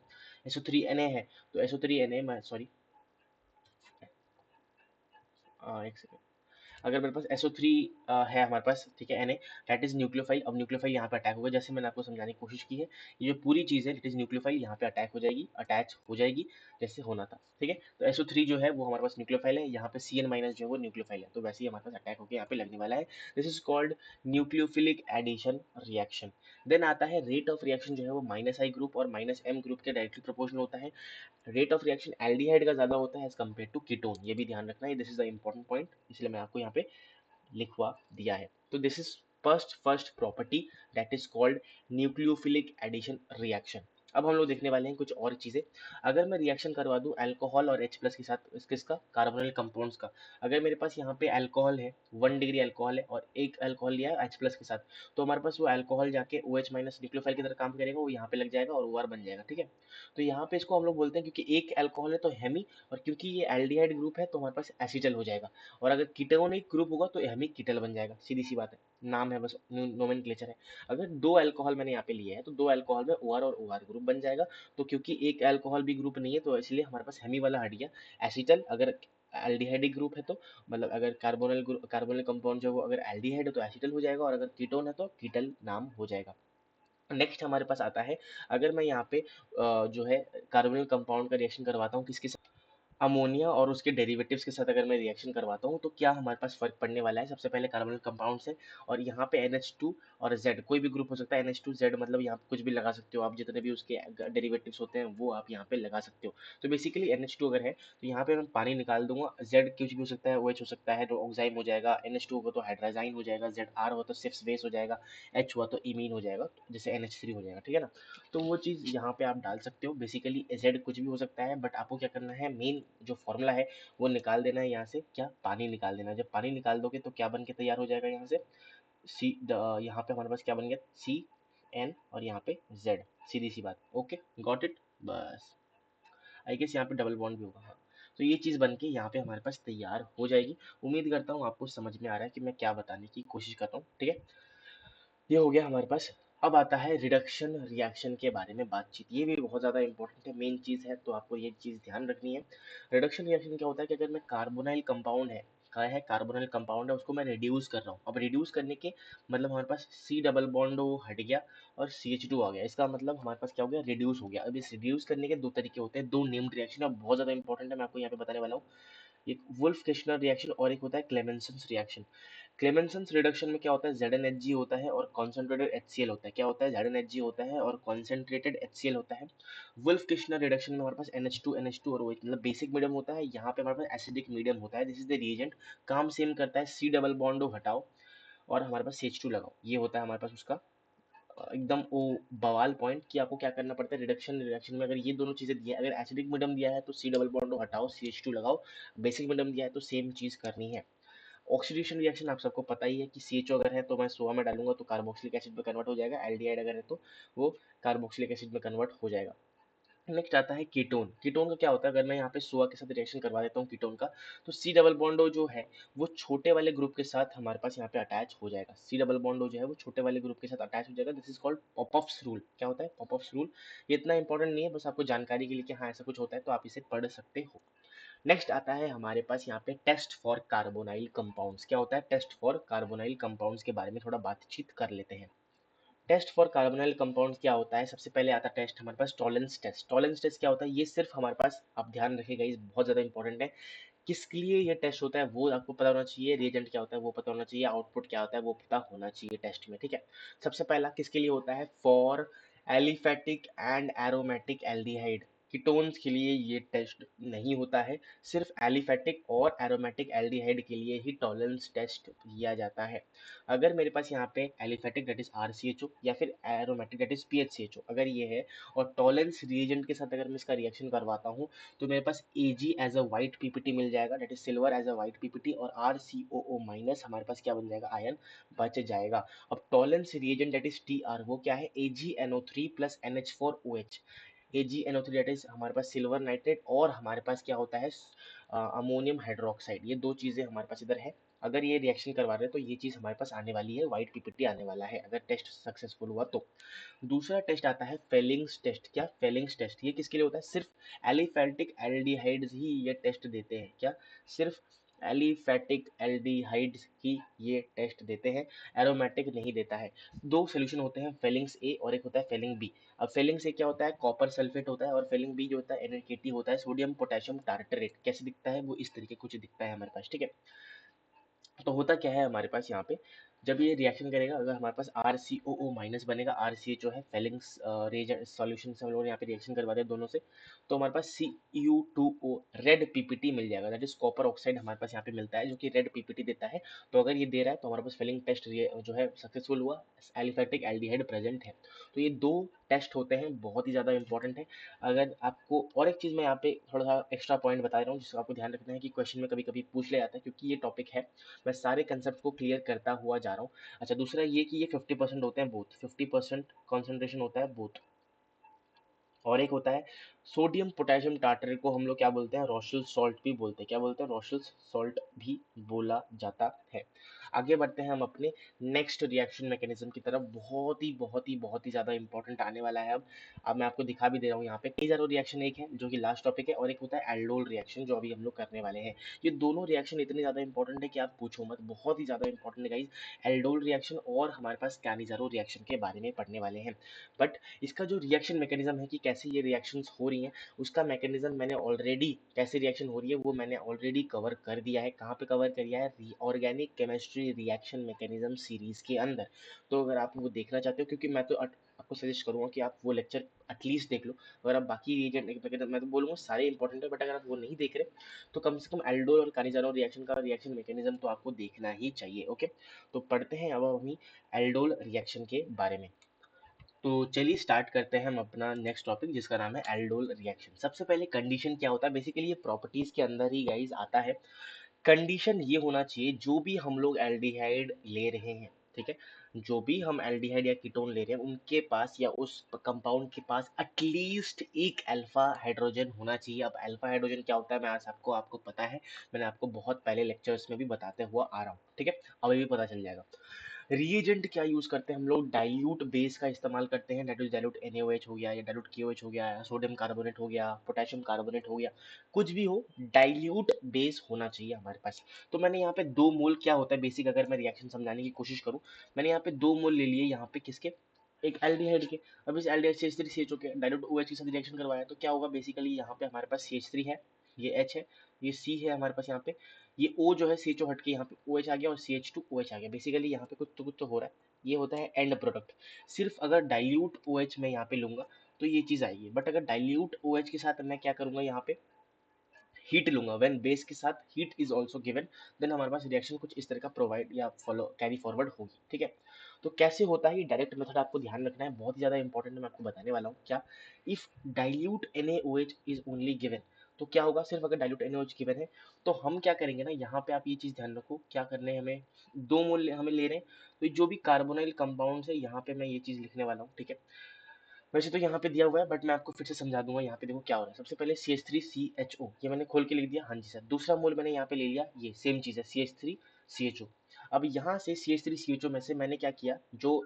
Speaker 1: SO3Na है तो SO3Na, सॉरी एक सेकेंड, अगर मेरे पास SO3 है हमारे पास, ठीक है, Na, दैट इज न्यूक्लियोफाइल। अब न्यूक्लियोफाइल यहाँ पे अटैक होगा, जैसे मैंने आपको समझाने की कोशिश की है, ये जो पूरी चीज़ है इट इज न्यूक्लियोफाइल यहाँ पे अटैक हो जाएगी, अटैच हो जाएगी जैसे होना था, ठीक है। तो SO3 जो है वो हमारे पास न्यूक्लियोफाइल है, यहाँ पे CN माइनस जो है वो न्यूक्लियोफाइल है, तो वैसे ही हमारे पास अटैक होकर यहाँ पे लगने वाला है। This is called nucleophilic addition reaction. Then आता है रेट ऑफ रिएक्शन, जो है वो -I ग्रुप और -M ग्रुप के डायरेक्टली प्रोपोर्शनल होता है। रेट ऑफ रिएक्शन एल्डिहाइड का ज्यादा होता है एज कम्पेयर टू कीटोन, ये भी ध्यान रखना है, this is the important point, इसलिए मैं आपको यहाँ पे लिखवा दिया है। तो this is first property that is called nucleophilic addition reaction. अब हम लोग देखने वाले हैं कुछ और चीजें। अगर मैं रिएक्शन करवा दूं अल्कोहल और H प्लस के साथ, किसका, कार्बोनिल कंपाउंड्स का, अगर मेरे पास यहाँ पे अल्कोहल है, 1 डिग्री अल्कोहल है और एक अल्कोहल लिया है H प्लस के साथ, तो हमारे पास वो अल्कोहल जाके OH माइनस न्यूक्लियोफाइल की तरह काम करेगा, वो यहाँ पे लग जाएगा और OR बन जाएगा, ठीक है। तो यहाँ पे इसको हम लोग बोलते हैं, क्योंकि एक अल्कोहल है तो हेमी, और क्योंकि ये एल्डिहाइड ग्रुप है तो हमारे पास एसिटल हो जाएगा, और अगर कीटोनिक ग्रुप होगा तो हेमिक कीटल बन जाएगा, सीधी सी बात है, नाम है बस, नोमेनक्लेचर है। अगर दो अल्कोहल मैंने यहाँ पे लिए हैं तो दो अल्कोहल में OR और OR ग्रुप बन जाएगा, तो क्योंकि एक अल्कोहल भी ग्रुप नहीं है तो इसलिए हमारे पास हेमी वाला हट गया एसिटल। अगर एल्डिहाइडिक ग्रुप है तो मतलब अगर कार्बोनिल कंपाउंड जो है वो अगर एल्डिहाइड है तो एसिटल हो जाएगा, और अगर कीटोन है तो कीटल नाम हो जाएगा। नेक्स्ट हमारे पास आता है, अगर मैं यहाँ पे जो है कार्बोनिल कंपाउंड का रिएक्शन करवाता हूँ किसके, अमोनिया और उसके डेरिवेटिव्स के साथ अगर मैं रिएक्शन करवाता हूँ तो क्या हमारे पास फर्क पड़ने वाला है, सबसे पहले कार्बोनिल कंपाउंड से, और यहाँ पे NH2 और Z, कोई भी ग्रुप हो सकता है, NH2 Z मतलब यहाँ पे कुछ भी लगा सकते हो आप, जितने भी उसके डेरिवेटिव्स होते हैं वो आप यहाँ पे लगा सकते हो। तो बेसिकली NH2 अगर है तो यहाँ पे मैं पानी निकाल दूंगा, Z कुछ भी हो सकता है, OH हो सकता है तो ऑक्साइम हो जाएगा, NH2 होगा तो हाइड्राजाइन हो जाएगा, ZR हो तो सिप्स बेस हो जाएगा, H हुआ तो इमीन हो जाएगा, जैसे NH3 हो जाएगा, ठीक है ना। तो वो चीज़ यहाँ पे आप डाल सकते हो, बेसिकली Z कुछ भी हो सकता है, बट आपको क्या करना है, मेन जो फॉर्मूला है वो निकाल देना है यहाँ से, क्या, पानी निकाल देना है। जब पानी निकाल दोगे तो क्या बन के तैयार हो जाएगा यहाँ से, यहाँ पे हमारे पास क्या बन गया, CN और यहाँ पे Z, सीधी सी बात, ओके, गॉट इट, बस। आई गेस यहाँ पे डबल बॉन्ड भी होगा, हाँ। तो ये चीज़ बन के यहाँ पे हमारे पास तैयार हो जाएगी। उम्मीद करता हूँ आपको समझ में आ रहा है कि मैं क्या बताने की कोशिश कर रहा हूँ, ठीक है। ये हो गया हमारे पास। अब आता है रिडक्शन रिएक्शन के बारे में बातचीत, ये भी बहुत ज़्यादा इंपॉर्टेंट है, मेन चीज़ है, तो आपको ये चीज़ ध्यान रखनी है। रिडक्शन रिएक्शन क्या होता है कि अगर मैं कार्बोनाइल कंपाउंड है, क्या है, कार्बोनिल कंपाउंड है, उसको मैं रिड्यूस कर रहा हूँ। अब रिड्यूस करने के मतलब हमारे पास सी डबल बॉन्ड वो हट गया और CH2 आ गया, इसका मतलब हमारे पास क्या हो गया, रिड्यूस हो गया। अब इस रिड्यूस करने के दो तरीके होते हैं, दो नेम्ड रिएक्शन, अब बहुत ज्यादा इंपॉर्टेंट है, मैं आपको यहाँ पे बताने वाला हूँ। एक वुल्फ किश्नर रिएक्शन और एक होता है क्लेमेंसन्स रिएक्शन। क्लेमेंसन्स रिडक्शन में क्या होता है, ZnHg होता है और कॉन्सेंट्रेटेड HCl होता है। क्या होता है, ZnHg होता है और कॉन्सेंट्रेटेड HCl होता है। वुल्फ किश्नर रिडक्शन में हमारे पास NH2 और OH मतलब बेसिक मीडियम होता है, यहाँ पे हमारे पास एसिडिक मीडियम होता है। दिस इज द रिएजेंट, काम सेम करता है, C डबल बॉन्ड हटाओ और हमारे पास CH2 लगाओ, ये होता है हमारे पास उसका एकदम वो बवाल पॉइंट कि आपको क्या करना पड़ता है रिडक्शन रिएक्शन में। अगर ये दोनों चीजें दी है, अगर एसिडिक मीडियम दिया है तो C डबल बॉन्ड हटाओ, CH2 लगाओ, बेसिक मीडियम दिया है तो सेम चीज करनी है। ऑक्सीडेशन रिएक्शन आप सबको पता ही है कि CHO अगर है तो मैं सोआ में डालूंगा तो कार्बोक्सिलिक एसिड में कन्वर्ट हो जाएगा, एल्डिहाइड अगर है तो वो कार्बोक्सिलिक एसिड में कन्वर्ट हो जाएगा। नेक्स्ट आता है कीटोन। कीटोन का क्या होता है, अगर मैं यहाँ पे सोआ के साथ रिएक्शन करवा देता हूँ कीटोन का, तो C डबल बॉन्डो जो है वो छोटे वाले ग्रुप के साथ हमारे पास यहाँ पे अटैच हो जाएगा। C डबल बॉन्डो जो है वो छोटे वाले ग्रुप के साथ अटैच हो जाएगा। This is called popups rule. क्या होता है पॉपअप्स रूल, ये इतना इंपॉर्टेंट नहीं है, बस आपको जानकारी के लिए कि हाँ ऐसा कुछ होता है तो आप इसे पढ़ सकते हो। नेक्स्ट आता है हमारे पास यहाँ पे टेस्ट फॉर कार्बोनाइल कंपाउंड्स। क्या होता है, टेस्ट फॉर कार्बोनाइल कंपाउंड्स के बारे में थोड़ा बातचीत कर लेते हैं। टेस्ट फॉर कार्बोनाइल कंपाउंड्स क्या होता है, सबसे पहले आता है टेस्ट हमारे पास टॉलेंस टेस्ट। टॉलेंस टेस्ट क्या होता है, ये सिर्फ हमारे पास, आप ध्यान रखिएगा, ये बहुत ज्यादा इंपॉर्टेंट है। किसके लिए ये टेस्ट होता है वो आपको पता होना चाहिए, रिएजेंट क्या होता है वो पता होना चाहिए, आउटपुट क्या होता है वो पता होना चाहिए टेस्ट में, ठीक है। सबसे पहला किसके लिए होता है, for aliphatic and aromatic aldehyde. Ketones के लिए ये टेस्ट नहीं होता है, सिर्फ एलिफेटिक और एरोमेटिक एल्डिहाइड के लिए ही टॉलेंस टेस्ट किया जाता है। अगर मेरे पास यहाँ पे एलिफेटिक दैट इज RCHO या फिर एरोमेटिक दैट इज PHCHO अगर ये है और टॉलेंस रिएजेंट के साथ अगर मैं इसका रिएक्शन करवाता हूँ तो मेरे पास Ag as a white ppt मिल जाएगा, that is silver as a white ppt, और RCOO माइनस हमारे पास क्या बन जाएगा, आयन बच जाएगा। अब Tollens reagent that is TR वो क्या है, AgNO3 plus NH4OH। AgNO3 that is हमारे पास सिल्वर नाइट्रेट और हमारे पास क्या होता है अमोनियम हाइड्रोक्साइड, ये दो चीजें हमारे पास इधर है। अगर ये रिएक्शन करवा रहे हैं तो ये चीज हमारे पास आने वाली है, व्हाइट पीपीटी आने वाला है अगर टेस्ट सक्सेसफुल हुआ तो। दूसरा टेस्ट आता है फेलिंग्स टेस्ट। क्या, फेलिंग्स टेस्ट ये किसके लिए होता है, सिर्फ एलिफेटिक एल्डिहाइड्स ही ये टेस्ट देते हैं। क्या, सिर्फ एलिफेटिक एल्डिहाइड्स ही ये टेस्ट देते हैं, एरोमेटिक नहीं देता है। दो सोल्यूशन होते हैं, फेलिंग्स ए और एक होता है फेलिंग बी। अब फेलिंग से क्या होता है, कॉपर सल्फेट होता है, और फेलिंग बी जो होता है NaKT होता है, सोडियम पोटेशियम टार्टरेट। कैसे दिखता है वो इस तरीके कुछ दिखता है हमारे पास, ठीक है। तो होता क्या है हमारे पास यहाँ पे, जब ये रिएक्शन करेगा अगर हमारे पास RCOO माइनस बनेगा, RCHO है फेलिंग्स रेजेंट सॉल्यूशन से हम लोग यहाँ पे रिएक्शन करवा दें दोनों से, तो हमारे पास CU2O रेड पीपीटी मिल जाएगा, दैट इज कॉपर ऑक्साइड हमारे पास यहाँ पे मिलता है जो कि रेड पीपीटी देता है। तो अगर ये दे रहा है तो हमारे पास फेलिंग टेस्ट जो है सक्सेसफुल हुआ, एलिफेटिक एल्डिहाइड प्रेजेंट है। तो ये दो टेस्ट होते हैं, बहुत ही ज़्यादा इंपॉर्टेंट है। अगर आपको और एक चीज़ मैं यहाँ पे थोड़ा सा एक्स्ट्रा पॉइंट बता रहा हूँ जिसको आपको ध्यान रखना है कि क्वेश्चन में कभी कभी पूछ लिया जाता है, क्योंकि ये टॉपिक है, मैं सारे कंसेप्ट को क्लियर करता हुआ जा रहा हूँ। अच्छा, दूसरा ये कि ये 50% होते हैं बोथ, 50% कॉन्सेंट्रेशन होता है बोथ। और एक होता है सोडियम पोटेशियम टार्टरेट को हम लोग क्या बोलते हैं, रोशल सॉल्ट भी बोलते हैं। क्या बोलते हैं, रोशल सॉल्ट भी बोला जाता है। आगे बढ़ते हैं हम अपने नेक्स्ट रिएक्शन मैकेनिज्म की तरफ, बहुत ही ज़्यादा इंपॉर्टेंट आने वाला है अब मैं आपको दिखा भी दे रहा हूँ यहाँ पे कई सारे रिएक्शन, एक है जो कि लास्ट टॉपिक है और एक होता है एल्डोल रिएक्शन जो अभी हम लोग करने वाले हैं। ये दोनों रिएक्शन इतने ज़्यादा इंपॉर्टेंट है कि आप पूछो मत, बहुत ही ज़्यादा इंपॉर्टेंट है गाइज। एल्डोल रिएक्शन और हमारे पास कैनिजारो रिएक्शन के बारे में पढ़ने वाले हैं। बट इसका जो रिएक्शन मैकेनिज्म है कि कैसे ये रिएक्शंस हो रही हैं, उसका मैकेनिज्म मैंने ऑलरेडी, कैसे रिएक्शन हो रही है वो मैंने ऑलरेडी कवर कर दिया है। कहाँ पे कवर कर दिया है, organic chemistry reaction mechanism series के अंदर। तो अगर आप वो देखना चाहते हो, क्योंकि मैं तो आपको सजेस्ट करूंगा कि आप वो लेक्चर एटलीस्ट देख लो। अगर आप बाकी रिएजेंट मैं तो बोलूंगा सारे इंपॉर्टेंट है, बट अगर आप वो नहीं देख रहे तो कम से कम एल्डोल और कानिजारो रिएक्शन का रिएक्शन मैकेनिज्म तो आपको देखना ही चाहिए, ओके। तो पढ़ते हैं अब हम एल्डोल रिएक्शन के बारे में। तो चलिए स्टार्ट करते हैं हम अपना नेक्स्ट टॉपिक जिसका नाम है एल्डोल रिएक्शन। सबसे पहले कंडीशन क्या होता है, बेसिकली ये प्रॉपर्टीज के अंदर ही गाइस आता है। कंडीशन ये होना चाहिए, जो भी हम लोग एल्डिहाइड ले रहे हैं, ठीक है, जो भी हम एल्डिहाइड या कीटोन ले रहे हैं उनके पास या उस कंपाउंड के पास एटलीस्ट एक अल्फा हाइड्रोजन होना चाहिए। अब अल्फा हाइड्रोजन क्या होता है मैं आज आपको पता है, मैंने आपको बहुत पहले लेक्चर्स में भी बताते हुआ आ रहा हूँ, ठीक है, अभी भी पता चल जाएगा। रिएजेंट क्या यूज करते हैं हम लोग, डाइल्यूट बेस का इस्तेमाल करते हैं, दैट इज डाइल्यूट NaOH हो गया या डाइल्यूट KOH हो गया, सोडियम कार्बोनेट हो गया, पोटेशियम कार्बोनेट हो गया, कुछ भी हो, डाइल्यूट बेस होना चाहिए हमारे पास। तो मैंने यहाँ पे 2 मोल क्या होता है बेसिक, अगर मैं रिएक्शन समझाने की कोशिश करूँ, मैंने यहाँ पे 2 मोल ले लिए यहाँ पे किसके, एक एल्डिहाइड के। अब इस एल्डिहाइड CH3CHO के डाइल्यूट OH के साथ रिएक्शन करवाया तो क्या होगा, बेसिकली यहाँ पे हमारे पास CH3 है, ये H है, ये C है हमारे पास यहाँ पे, ये O जो है CHO हट के यहाँ पे OH आ गया और CH2OH आ गया। बेसिकली यहाँ पे कुछ तो हो रहा है, ये होता है एंड प्रोडक्ट। सिर्फ अगर डाइल्यूट OH मैं यहाँ पे लूंगा तो ये चीज आएगी, बट अगर डाइल्यूट OH के साथ मैं क्या करूंगा, यहाँ पे हीट लूंगा, व्हेन बेस के साथ heat is also given, then हमारे पास रिएक्शन कुछ इस तरह का प्रोवाइड या फॉलो कैरी फॉरवर्ड होगी, ठीक है। तो कैसे होता है ये डायरेक्ट मेथड, आपको ध्यान रखना है, बहुत ही ज्यादा इंपॉर्टेंट है, मैं आपको बताने वाला हूँ क्या। If dilute NaOH is only given, तो क्या होगा, सिर्फ अगर डाइल्यूट NaOH गिवन है तो हम क्या करेंगे ना, यहाँ पे आप ये चीज ध्यान रखो, क्या करने हैं हमें, 2 मोल हमें ले रहे हैं, तो जो भी कार्बोनाइल कंपाउंड है यहाँ पे मैं ये चीज लिखने वाला हूँ, ठीक है। वैसे तो यहाँ पे दिया हुआ है बट मैं आपको फिर से समझा दूंगा, यहाँ पे देखो क्या हो रहा है। सबसे पहले CH3CHO, ये मैंने खोल के लिख दिया, हाँ जी सर। दूसरा मोल मैंने यहाँ पे ले लिया, ये सेम चीज है CH3CHO। अब यहाँ से CH3CHO में से मैंने क्या किया, जो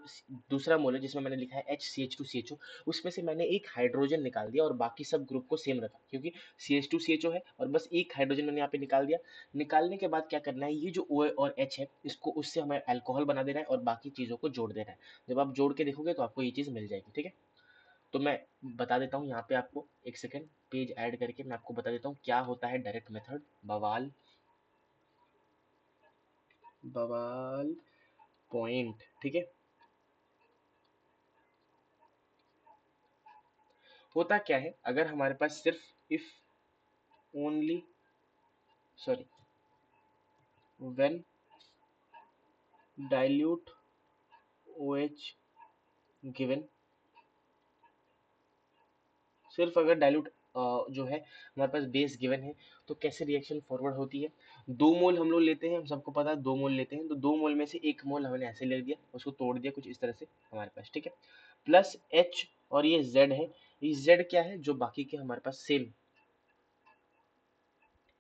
Speaker 1: दूसरा मोल है जिसमें मैंने लिखा है HCH2CHO, उसमें से मैंने एक हाइड्रोजन निकाल दिया और बाकी सब ग्रुप को सेम रखा, क्योंकि CH2CHO है और बस एक हाइड्रोजन मैंने यहाँ पे निकाल दिया। निकालने के बाद क्या करना है, ये जो O और H है इसको उससे हमें अल्कोहल बना देना है और बाकी चीजों को जोड़ देना है। जब आप जोड़ के देखोगे तो आपको ये चीज मिल जाएगी, ठीक है। तो मैं बता देता हूँ यहाँ पे आपको, एक सेकेंड पेज ऐड करके मैं आपको बता देता हूँ क्या होता है डायरेक्ट मेथड। बवाल बवाल पॉइंट, ठीक है। होता क्या है, अगर हमारे पास सिर्फ if only sorry when dilute OH given, सिर्फ अगर डाइल्यूट जो है हमारे पास बेस गिवन है, तो कैसे रिएक्शन फॉरवर्ड होती है। 2 मोल हम लोग लेते हैं, हम सबको पता है 2 मोल लेते हैं, तो 2 मोल में से 1 मोल हमने ऐसे ले दिया, उसको तोड़ दिया कुछ इस तरह से हमारे पास, ठीक है। प्लस H और ये Z है, ये Z क्या है, जो बाकी के हमारे पास सेम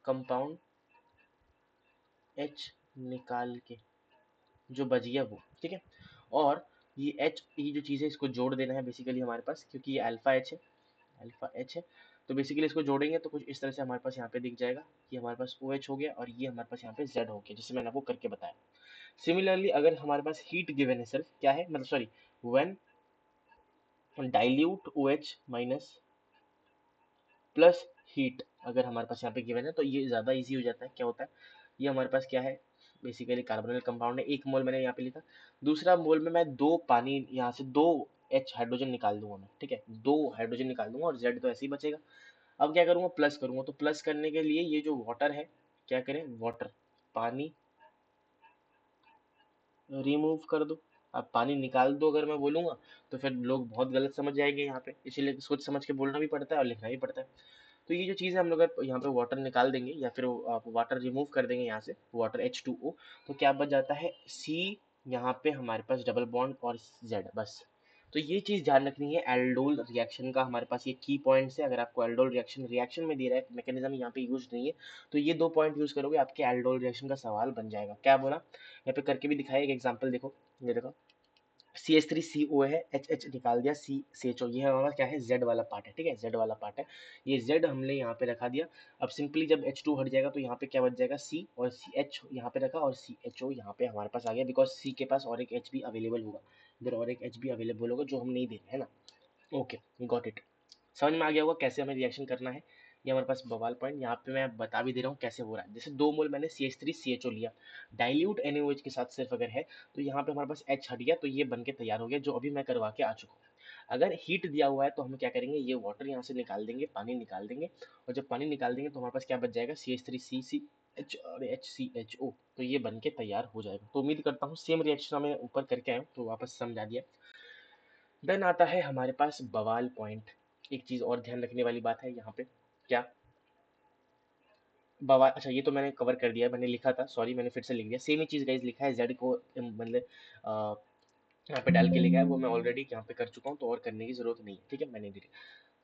Speaker 1: कंपाउंड H निकाल के जो बच गया वो, ठीक है। और ये H, ये जो चीज़ है इसको जोड़ देना है बेसिकली हमारे पास, क्योंकि ये अल्फा H है। तो बेसिकली इसको जोड़ेंगे तो कुछ इस तरह से हमारे पास यहाँ पे दिख जाएगा कि हमारे पास OH हो गया और ये हमारे पास यहाँ पे Z हो गया, जिससे मैंने आपको करके बताया। सिमिलरली अगर हमारे पास हीट गिवन है, सिर्फ क्या है मतलब sorry, when dilute OH minus plus heat अगर हमारे पास यहाँ पे गिवन है तो ये ज़्यादा इजी हो जाता है। क्या होता है, ये हमारे पास क्या है, बेसिकली कार्बोनिल कंपाउंड है, 1 मोल मैंने यहाँ पे लिखा, दूसरा मोल में मैं 2 पानी यहाँ से 2 H हाइड्रोजन निकाल दूंगा मैं, ठीक है, 2 हाइड्रोजन निकाल दूंगा और Z तो ऐसे ही बचेगा। अब क्या करूंगा, प्लस करूंगा, तो प्लस करने के लिए ये जो वाटर है, क्या करें, वाटर पानी रिमूव कर दो। अब पानी निकाल दो अगर मैं बोलूंगा तो फिर लोग बहुत गलत समझ जाएंगे यहाँ पे, इसीलिए सोच समझ के बोलना भी पड़ता है और लिखना भी पड़ता है। तो ये जो चीज़ है हम लोग अगर यहाँ पे वाटर निकाल देंगे या फिर आप वाटर रिमूव कर देंगे यहाँ से, वाटर H2O, तो क्या बच जाता है C, यहाँ पे हमारे पास डबल बॉन्ड और Z बस। तो ये चीज़ ध्यान रखनी है, एल्डोल रिएक्शन का हमारे पास ये की पॉइंट्स है। अगर आपको एल्डोल रिएक्शन रिएक्शन में दे रहा है, मैकेनिज्म यहाँ पे यूज नहीं है, तो ये 2 पॉइंट यूज करोगे आपके एल्डोल रिएक्शन का सवाल बन जाएगा। क्या बोला, यहाँ पे करके भी दिखाया एक एग्जांपल, देखो ये देखो, CH3CO है, HH निकाल दिया, CHO, ये हमारा क्या है, Z वाला पार्ट है, ठीक है, Z वाला पार्ट है, ये Z हमने यहाँ पे रखा दिया। अब सिंपली जब H2 हट जाएगा तो यहाँ पे क्या बच जाएगा, C, और CH यहाँ पे रखा और CHO यहाँ पे हमारे पास आ गया, बिकॉज C के पास और एक H भी अवेलेबल होगा, इधर और एक H भी अवेलेबल होगा जो हम नहीं दे रहे हैं ना। Okay, got it. समझ में आ गया होगा कैसे हमें रिएक्शन करना है। ये हमारे पास बवाल पॉइंट, यहाँ पे मैं बता भी दे रहा हूँ कैसे हो रहा है। जैसे 2 मोल मैंने CH3CHO लिया, डाइल्यूट NaOH के साथ सिर्फ अगर है, तो यहाँ पे हमारे पास H हट गया, तो ये बन के तैयार हो गया, जो अभी मैं करवा के आ चुका हूँ। अगर हीट दिया हुआ है तो हम क्या करेंगे, ये वाटर यहाँ से निकाल देंगे, पानी निकाल देंगे, और जब पानी निकाल देंगे तो हमारे पास क्या बच जाएगा, CH3CH और HCHO, तो ये बन के तैयार हो जाएगा। तो उम्मीद करता हूँ सेम रिएक्शन हमें ऊपर करके आए तो वापस समझा दिया। देन आता है हमारे पास बवाल पॉइंट। एक चीज और ध्यान रखने वाली बात है यहाँ पे, क्या, बवाल, अच्छा ये तो मैंने कवर कर दिया, मैंने लिखा था, सॉरी मैंने फिर से लिख दिया, सेम ही चीज गाइस लिखा है, जेड को मतलब यहाँ पे डाल के लिखा है, वो मैं ऑलरेडी यहाँ पे कर चुका हूँ, तो और करने की जरूरत नहीं है, ठीक है, मैंने दिया।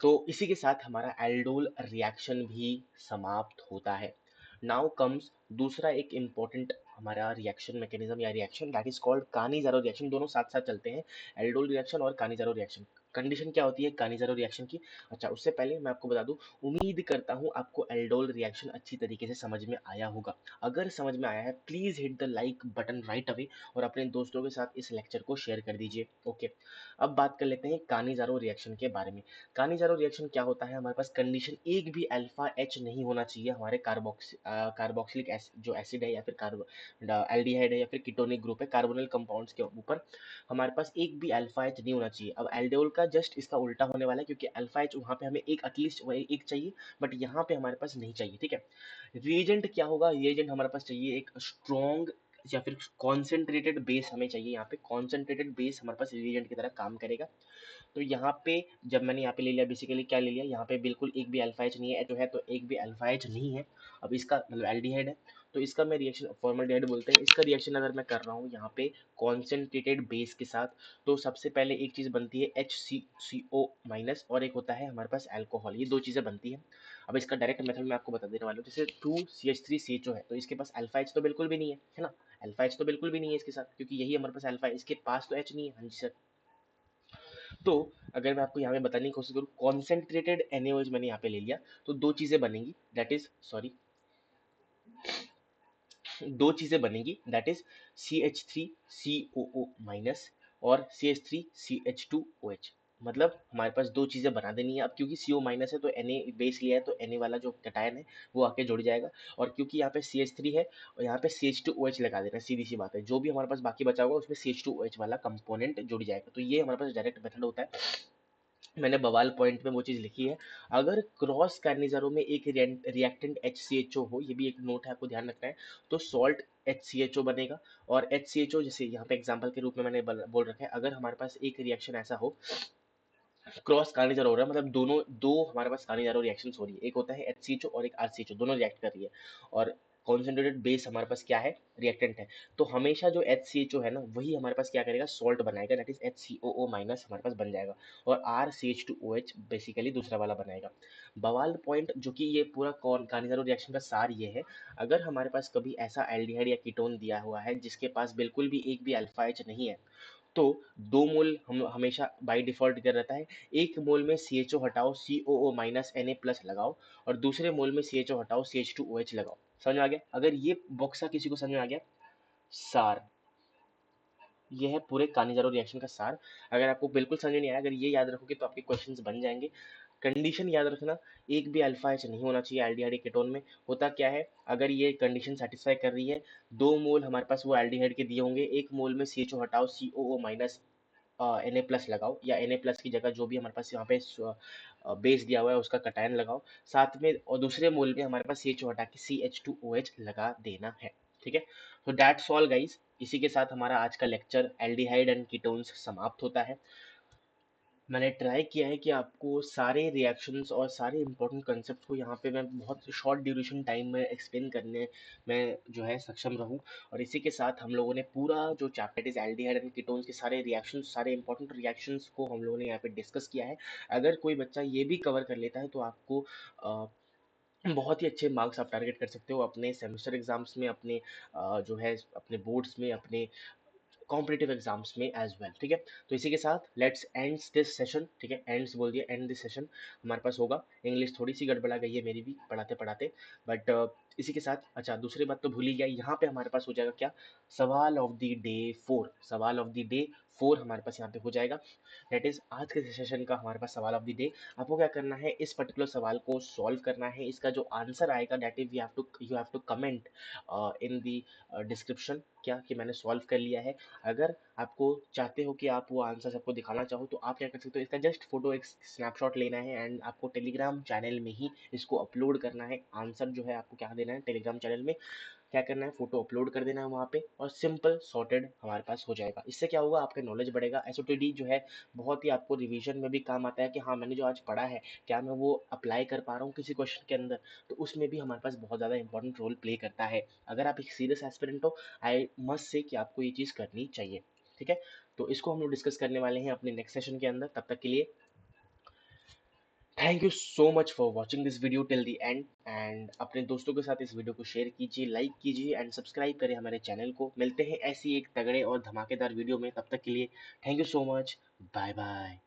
Speaker 1: तो इसी के साथ हमारा एल्डोल रिएक्शन भी समाप्त होता है। नाउ कम्स दूसरा एक इम्पोर्टेंट हमारा रिएक्शन मैकेनिज्म या reaction that is called Cannizzaro reaction. दोनों साथ साथ चलते हैं, एल्डोल रिएक्शन और कानीज़ारो रिएक्शन। कंडीशन क्या होती है कानीज़ारो रिएक्शन की? अच्छा, उससे पहले मैं आपको बता दूं, उम्मीद करता हूं आपको एल्डोल रिएक्शन अच्छी तरीके से समझ में आया होगा। अगर समझ में आया है please hit the like button right away और अपने दोस्तों के साथ इस लेक्चर को शेयर कर दीजिए। ओके, अब बात कर लेते हैं कानीज़ारो रिएक्शन के बारे में। कानीज़ारो रिएक्शन क्या होता है? हमारे पास कंडीशन एक भी अल्फा एच नहीं होना चाहिए हमारे कार्बोक्सिलिक जो एसिड है या फिर एल्डिहाइड है या फिर कीटोनिक ग्रुप है, कार्बोनिल कंपाउंड्स के ऊपर हमारे पास एक भी अल्फा एच नहीं होना चाहिए। अब एल्डियोल का जस्ट इसका उल्टा होने वाला है, क्योंकि अल्फा एच वहाँ पे हमें एक एटलीस्ट एक चाहिए, बट यहाँ पे हमारे पास नहीं चाहिए। ठीक है, रिएजेंट क्या होगा? रिएजेंट हमारे पास चाहिए एक स्ट्रॉन्ग या फिर कॉन्सेंट्रेटेड बेस हमें चाहिए। यहाँ पे कॉन्सेंट्रेटेड बेस हमारे पास रिएजेंट की तरह काम करेगा। तो यहाँ पे जब मैंने यहाँ पे ले लिया, बेसिकली क्या ले लिया, यहाँ पे बिल्कुल एक भी अल्फा एच नहीं है, जो है तो एक भी अल्फा एच नहीं है। अब इसका मतलब एल्डिहाइड है, तो इसका मैं रिएक्शन फॉर्मल्डिहाइड बोलते हैं। इसका रिएक्शन अगर मैं कर रहा हूँ यहाँ पे कॉन्सेंट्रेटेड बेस के साथ, तो सबसे पहले एक चीज़ बनती है HCCO माइनस, और एक होता है हमारे पास अल्कोहल। ये दो चीज़ें बनती हैं। अब इसका डायरेक्ट मेथड मैं आपको बता देने वाला हूँ। जैसे 2CH3CHO है, तो इसके पास अल्फा एच तो बिल्कुल भी नहीं है ना? अल्फा एच तो बिल्कुल भी नहीं है इसके साथ, क्योंकि यही हमारे पास अल्फा है, इसके पास तो एच नहीं है। हाँ जी सर। तो अगर मैं आपको यहाँ पे बताने की कोशिश करूँ, कॉन्सेंट्रेटेड NaOH मैंने यहाँ पे ले लिया, तो दो चीजें बनेंगी, दैट इज सॉरी, दो चीजें बनेंगी, दैट इज CH3COO माइनस और CH3CH2OH। मतलब हमारे पास दो चीजें बना देनी है। अब क्योंकि CO माइनस है तो Na बेस लिया है, तो Na वाला जो कैटायन है वो आके जुड़ जाएगा, और क्योंकि यहाँ पे CH3 है और यहाँ पे CH2OH लगा देना, सीधी सी बात है। जो भी हमारे पास बाकी बचा होगा उसमें CH2OH वाला कंपोनेंट जुड़ जाएगा। तो ये हमारे पास डायरेक्ट मेथड होता है। मैंने बवाल पॉइंट में वो चीज़ लिखी है। अगर क्रॉस कैर्निज़ारो में एक रिएक्टेंट HCHO हो, ये भी एक नोट है, आपको ध्यान रखना है, तो सॉल्ट HCHO बनेगा। और HCHO जैसे यहाँ पे एग्जांपल के रूप में मैंने बोल रखा है, अगर हमारे पास एक रिएक्शन ऐसा हो, क्रॉस कार्निज़ारो हो रहा है, मतलब दोनों दो हमारे पास कार्निज़ारो रिएक्शंस हो रही है, एक होता है HCHO और एक RCHO, दोनों रिएक्ट कर रही है, और कॉन्सेंट्रेटेड बेस हमारे पास क्या है? रिएक्टेंट है। तो हमेशा जो HCHO है ना, वही हमारे पास क्या करेगा? सॉल्ट बनाएगा, दैट इज HCOO माइनस हमारे पास बन जाएगा, और RCH2OH बेसिकली दूसरा वाला बनाएगा। बवाल पॉइंट जो कि ये पूरा कार्निज़ारो रिएक्शन का सार ये है, अगर हमारे पास कभी ऐसा एल्डिहाइड या कीटोन दिया हुआ है जिसके पास बिल्कुल भी एक भी अल्फा एच नहीं है, तो दो मोल हम हमेशा बाय डिफॉल्ट क्या रहता है, एक मोल में CHO हटाओ, COO माइनस Na प्लस लगाओ, और दूसरे मोल में CHO हटाओ, CH2OH लगाओ। समझ में आ गया? अगर ये बॉक्सा किसी को समझ में आ गया, सार, ये है पूरे कानीजारो रिएक्शन का सार। अगर आपको बिल्कुल समझ में नहीं आया, अगर ये याद रखोगे तो आपके क्वेश्चंस बन जाएंगे। कंडीशन याद रखना, एक भी अल्फा एच नहीं होना चाहिए एल्डिहाइड कीटोन में। होता क्या है, अगर ये कंडीशन सेटिस्फाई कर रही है, दो मोल हमारे पास वो एल्डिहाइड के दिए होंगे, एक मोल में CHO हटाओ, COO माइनस Na प्लस लगाओ, या Na प्लस की जगह जो भी हमारे पास यहाँ पे बेस दिया हुआ है उसका कटायन लगाओ साथ में, और दूसरे मोल में हमारे पास CHO हटा के CH2OH लगा देना है। ठीक है, तो दैट्स ऑल गाइस। इसी के साथ हमारा आज का लेक्चर एल्डिहाइड एंड कीटोन्स समाप्त होता है। मैंने ट्राई किया है कि आपको सारे रिएक्शंस और सारे इंपॉर्टेंट कंसेप्ट को यहाँ पे मैं बहुत शॉर्ट ड्यूरेशन टाइम में एक्सप्लेन करने में जो है सक्षम रहूँ। और इसी के साथ हम लोगों ने पूरा जो chapter is aldehyde and ketones के सारे रिएक्शंस, सारे इंपॉर्टेंट रिएक्शंस को हम लोगों ने यहाँ पे डिस्कस किया है। अगर कोई बच्चा ये भी कवर कर लेता है तो आपको बहुत ही अच्छे मार्क्स आप टारगेट कर सकते हो अपने सेमेस्टर एग्जाम्स में, अपने जो है अपने बोर्ड्स में, अपने कॉम्पिटेटिव एग्जाम्स में एज वेल। ठीक है, तो इसी के साथ लेट्स एंड्स दिस सेशन। ठीक है, एंड्स बोल दिया, एंड दिस सेशन हमारे पास होगा। इंग्लिश थोड़ी सी गड़बड़ा गई है मेरी भी पढ़ाते पढ़ाते, बट इसी के साथ, अच्छा दूसरी बात तो भूल ही गया, यहाँ पे हमारे पास हो जाएगा क्या? सवाल ऑफ द डे 4, सवाल ऑफ द डे 4 हमारे पास यहाँ पे हो जाएगा। दैट इज आज के सेशन का हमारे पास सवाल ऑफ द डे। आपको क्या करना है, इस पर्टिकुलर सवाल को सॉल्व करना है। इसका जो आंसर आएगा that is you have to comment in the description क्या कि मैंने सॉल्व कर लिया है। अगर आपको चाहते हो कि आप वो आंसर सबको दिखाना चाहो, तो आप क्या कर सकते हो, इसका जस्ट फोटो एक स्नैपशॉट लेना है एंड आपको टेलीग्राम चैनल में ही इसको अपलोड करना है। आंसर जो है आपको क्या देना है, टेलीग्राम चैनल में क्या करना है, फोटो अपलोड कर देना है वहाँ पे, और सिंपल सॉर्टेड हमारे पास हो जाएगा। इससे क्या होगा, आपका नॉलेज बढ़ेगा। एसओटीडी जो है बहुत ही आपको रिवीजन में भी काम आता है कि हाँ मैंने जो आज पढ़ा है क्या मैं वो अप्लाई कर पा रहा हूँ किसी क्वेश्चन के अंदर, तो उसमें भी हमारे पास बहुत ज़्यादा इंपॉर्टेंट रोल प्ले करता है। अगर आप एक सीरियस एस्पिरेंट हो, आई मस्ट से कि आपको ये चीज़ करनी चाहिए। ठीक है, तो इसको हम लोग डिस्कस करने वाले हैं अपने नेक्स्ट सेशन के अंदर। तब तक के लिए thank you so much for watching this video till the end and अपने दोस्तों के साथ इस वीडियो को शेयर कीजिए, लाइक कीजिए एंड सब्सक्राइब करें हमारे चैनल को। मिलते हैं ऐसी एक तगड़े और धमाकेदार वीडियो में, तब तक के लिए thank you so much. Bye bye.